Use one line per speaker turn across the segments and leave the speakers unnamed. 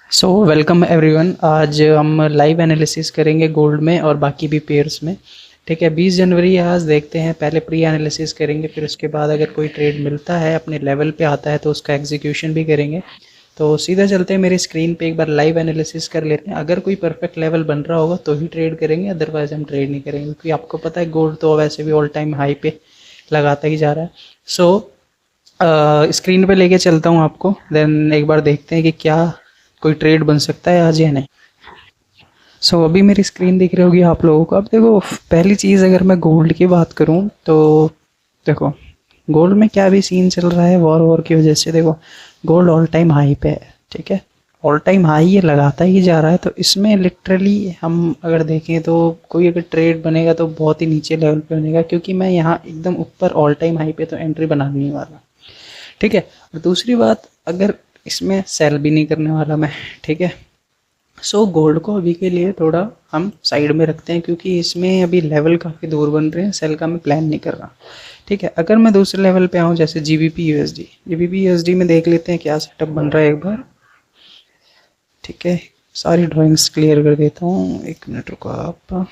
So welcome everyone. आज हम live analysis करेंगे गोल्ड में और बाकी भी पेयर्स में। ठीक है, 20 जनवरी है आज। देखते हैं, पहले प्री एनालिसिस करेंगे, फिर उसके बाद अगर कोई ट्रेड मिलता है अपने लेवल पे आता है तो उसका एग्जीक्यूशन भी करेंगे। तो सीधा चलते हैं मेरी स्क्रीन पे, एक बार लाइव एनालिसिस कर लेते हैं। अगर कोई परफेक्ट लेवल बन रहा होगा तो ही ट्रेड करेंगे, अदरवाइज हम ट्रेड नहीं करेंगे, क्योंकि आपको पता है गोल्ड तो वैसे भी ऑल टाइम हाई पे लगाता ही जा रहा है। सो स्क्रीन पे लेके चलता हूँ आपको, देन एक बार देखते हैं कि क्या कोई ट्रेड बन सकता है आज या नहीं। सो अभी मेरी स्क्रीन दिख रही होगी आप लोगों को। अब देखो, पहली चीज़ अगर मैं गोल्ड की बात करूँ तो देखो गोल्ड में क्या भी सीन चल रहा है वॉर की वजह से। देखो गोल्ड ऑल टाइम हाई पे है, ठीक है, ऑल टाइम हाई ये लगाता ही जा रहा है। तो इसमें लिटरली हम अगर देखें तो कोई अगर ट्रेड बनेगा तो बहुत ही नीचे लेवल पे बनेगा, क्योंकि मैं यहाँ एकदम ऊपर ऑल टाइम हाई पे तो एंट्री बना नहीं वाला। ठीक है, और दूसरी बात, अगर इसमें सेल भी नहीं करने वाला मैं। ठीक है, सो गोल्ड को अभी के लिए थोड़ा हम साइड में रखते हैं, क्योंकि इसमें अभी लेवल काफ़ी दूर बन रहे हैं, सेल का मैं प्लान नहीं कर रहा। ठीक है, अगर मैं दूसरे लेवल पे आऊँ जैसे जीबीपी यूएसडी में देख लेते हैं क्या सेटअप बन रहा है एक बार। ठीक है, सारी ड्राइंग्स क्लियर कर देता हूँ, एक मिनट रुको आप।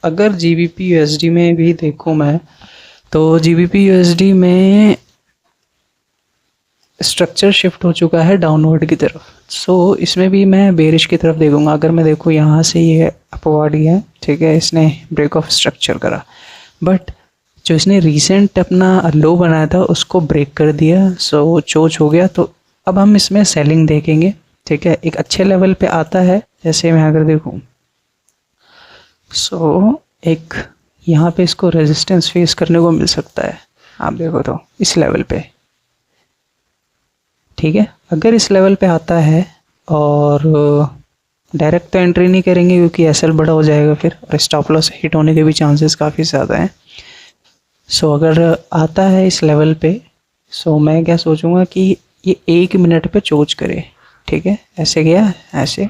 अगर जीबीपी यूएसडी में भी देखूँ मैं, तो जीबीपी यूएसडी में स्ट्रक्चर शिफ्ट हो चुका है डाउनवर्ड की तरफ। इसमें भी मैं बेरिश की तरफ देखूंगा। अगर मैं देखूँ यहाँ से ये अपवर्ड ही है, ठीक है, इसने ब्रेक ऑफ स्ट्रक्चर करा, बट जो इसने रीसेंट अपना लो बनाया था उसको ब्रेक कर दिया, चोच हो गया। तो अब हम इसमें सेलिंग देखेंगे। ठीक है, एक अच्छे लेवल पे आता है, जैसे मैं अगर देखूँ एक यहाँ पे इसको रेजिस्टेंस फेस करने को मिल सकता है। आप देखो तो इस लेवल पे, ठीक है, अगर इस लेवल पे आता है और डायरेक्ट तो एंट्री नहीं करेंगे क्योंकि एसएल बड़ा हो जाएगा फिर, और स्टॉप लॉस हिट होने के भी चांसेस काफ़ी ज़्यादा हैं। अगर आता है इस लेवल पे, मैं क्या सोचूंगा कि ये 1 मिनट पे चोच करे। ठीक है, ऐसे गया, ऐसे,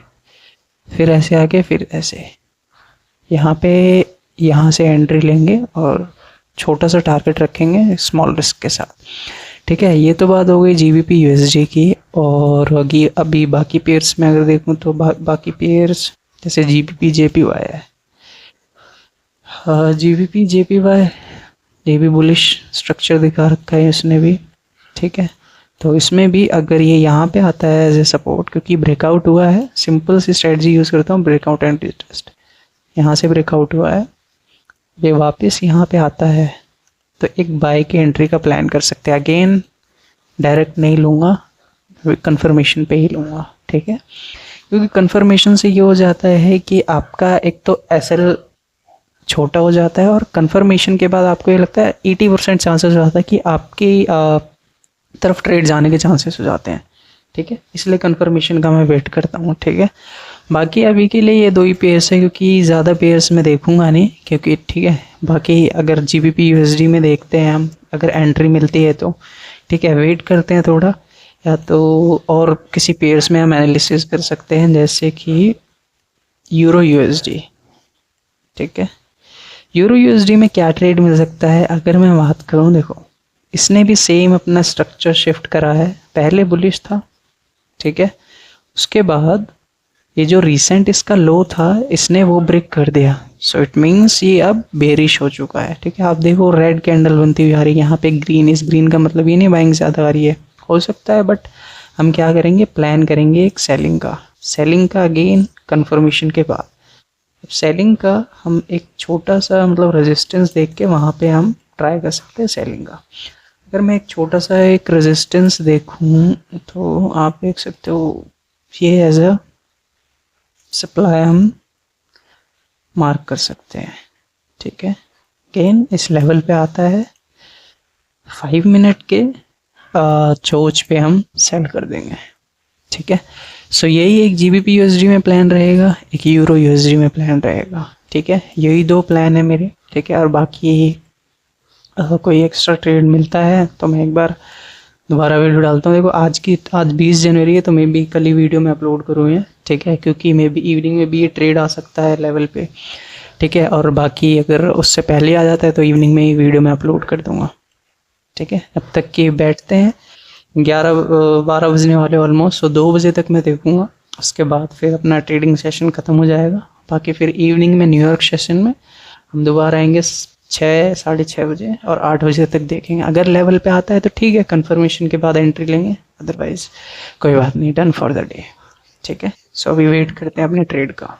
फिर ऐसे आके, फिर ऐसे, यहाँ से एंट्री लेंगे और छोटा सा टारगेट रखेंगे स्मॉल रिस्क के साथ। ठीक है, ये तो बात हो गई जीबीपी यूएसडी की। और अभी बाकी पेयर्स में अगर देखूँ तो बाकी पेयर्स जैसे जीबीपी जेपीवाई है। जीबीपी जेपीवाई ये भी बुलिश स्ट्रक्चर दिखा रखा है इसने भी। ठीक है, तो इसमें भी अगर ये यहाँ पे आता है एज ए सपोर्ट, क्योंकि ब्रेकआउट हुआ है, सिंपल सी स्ट्रेटजी यूज़ करता हूँ, ब्रेकआउट एंड टेस्ट। यहाँ से ब्रेकआउट हुआ है, ये वापस यहाँ पे आता है, तो एक बाय की एंट्री का प्लान कर सकते हैं। अगेन डायरेक्ट नहीं लूँगा, कंफर्मेशन पे ही लूँगा। ठीक है, क्योंकि कंफर्मेशन से ये हो जाता है कि आपका एक तो एसएल छोटा हो जाता है, और कंफर्मेशन के बाद आपको ये लगता है 80% चांसेस हो जाता है कि आपकी तरफ ट्रेड जाने के चांसेस हो जाते हैं। ठीक है, इसलिए कंफर्मेशन का मैं वेट करता हूँ। ठीक है, बाकी अभी के लिए ये 2 ही पेयर्स है, क्योंकि ज़्यादा पेयर्स में देखूंगा नहीं, क्योंकि ठीक है, बाकी अगर जीबीपी यूएसडी में देखते हैं हम, अगर एंट्री मिलती है तो ठीक है, वेट करते हैं थोड़ा, या तो और किसी पेयर्स में हम एनालिसिस कर सकते हैं, जैसे कि यूरो यूएसडी। ठीक है, यूरो यूएसडी में क्या ट्रेड मिल सकता है अगर मैं बात करूं। देखो इसने भी सेम अपना स्ट्रक्चर शिफ्ट करा है, पहले बुलिश था, ठीक है, उसके बाद ये जो रिसेंट इसका लो था इसने वो ब्रेक कर दिया। इट मीन्स ये अब बेरिश हो चुका है। ठीक है, आप देखो रेड कैंडल बनती हुई आ रही है, यहाँ पे ग्रीन, इस ग्रीन का मतलब ये नहीं बाइंग ज़्यादा आ रही है, हो सकता है, बट हम क्या करेंगे, प्लान करेंगे एक सेलिंग का अगेन कंफर्मेशन के बाद। सेलिंग का हम एक छोटा सा मतलब रेजिस्टेंस देख के वहाँ पे हम ट्राई कर सकते हैं सेलिंग का। अगर मैं एक छोटा सा एक रेजिस्टेंस देखूँ तो आप देख सकते हो, ये एज अ सप्लाई हम मार्क कर सकते हैं। ठीक है, अगेन इस लेवल पे आता है, 5 मिनट के चोच पे हम सेल कर देंगे। ठीक है, यही एक जीबीपी यूएसडी में प्लान रहेगा, एक यूरो यूएसडी में प्लान रहेगा। ठीक है, यही 2 प्लान है मेरे। ठीक है, और बाकी कोई एक्स्ट्रा ट्रेड मिलता है तो मैं एक बार दोबारा वीडियो डालता हूँ। देखो आज 20 जनवरी है, तो मैं भी कल ही वीडियो में अपलोड करूँ ये। ठीक है, क्योंकि मे बी इवनिंग में भी ये ट्रेड आ सकता है लेवल पे। ठीक है, और बाकी अगर उससे पहले आ जाता है तो इवनिंग में ही वीडियो में अपलोड कर दूँगा। ठीक है, अब तक कि बैठते हैं 11-12 बजने वाले ऑलमोस्ट, तो 2 बजे तक मैं देखूँगा। उसके बाद फिर अपना ट्रेडिंग सेशन ख़त्म हो जाएगा। बाकी फिर इवनिंग में न्यूयॉर्क सेशन में हम दोबारा आएंगे 6-6:30 बजे और 8 बजे तक देखेंगे। अगर लेवल पे आता है तो ठीक है, कंफर्मेशन के बाद एंट्री लेंगे, अदरवाइज कोई बात नहीं, डन फॉर द डे। ठीक है, सो अभी वेट करते हैं अपने ट्रेड का।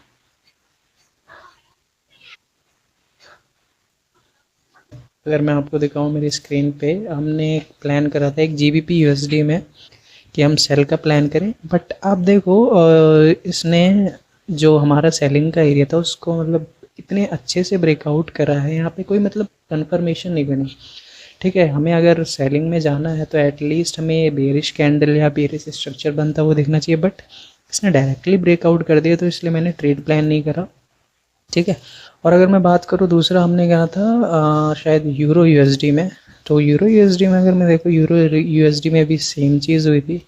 अगर मैं आपको दिखाऊं मेरी स्क्रीन पे, हमने एक प्लान करा था एक GBP USD में कि हम सेल का प्लान करें, बट आप देखो इसने जो हमारा सेलिंग का एरिया था उसको मतलब इतने अच्छे से ब्रेकआउट करा है, यहाँ पे कोई मतलब कन्फर्मेशन नहीं बनी। ठीक है, हमें अगर सेलिंग में जाना है तो एटलीस्ट हमें बेरिश कैंडल या बेरिश स्ट्रक्चर बनता वो देखना चाहिए, बट इसने डायरेक्टली ब्रेकआउट कर दिया, तो इसलिए मैंने ट्रेड प्लान नहीं करा। ठीक है, और अगर मैं बात करूँ दूसरा हमने कहा था शायद यूरो USD में, तो यूरो USD में अगर मैं देखूँ यूरो USD में भी सेम चीज़ हुई थी।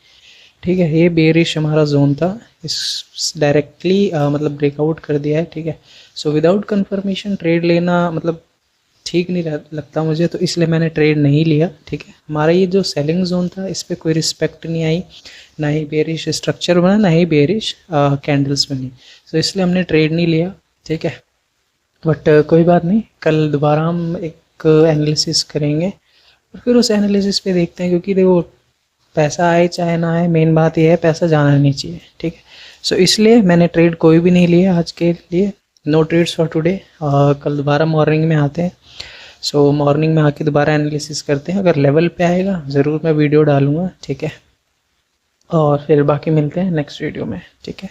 ठीक है, ये बेरिश हमारा जोन था, इस डायरेक्टली मतलब ब्रेकआउट कर दिया है। ठीक है, सो विदाउट कंफर्मेशन ट्रेड लेना मतलब ठीक नहीं लगता मुझे, तो इसलिए मैंने ट्रेड नहीं लिया। ठीक है, हमारा ये जो सेलिंग जोन था इस पर कोई रिस्पेक्ट नहीं आई, ना ही बेरिश स्ट्रक्चर बना, ना ही बेरिश कैंडल्स बनी, तो इसलिए हमने ट्रेड नहीं लिया। ठीक है, बट कोई बात नहीं, कल दोबारा हम एक एनालिसिस करेंगे और फिर उस एनालिसिस पे देखते हैं, क्योंकि देखो पैसा आए चाहे ना आए, मेन बात यह है पैसा जाना नहीं चाहिए। ठीक है, सो इसलिए मैंने ट्रेड कोई भी नहीं लिया आज के लिए, नो ट्रेड्स फॉर टुडे। कल दोबारा मॉर्निंग में आते हैं, सो मॉर्निंग में आके दोबारा एनालिसिस करते हैं। अगर लेवल पे आएगा ज़रूर मैं वीडियो डालूँगा। ठीक है, और फिर बाकी मिलते हैं नेक्स्ट वीडियो में। ठीक है।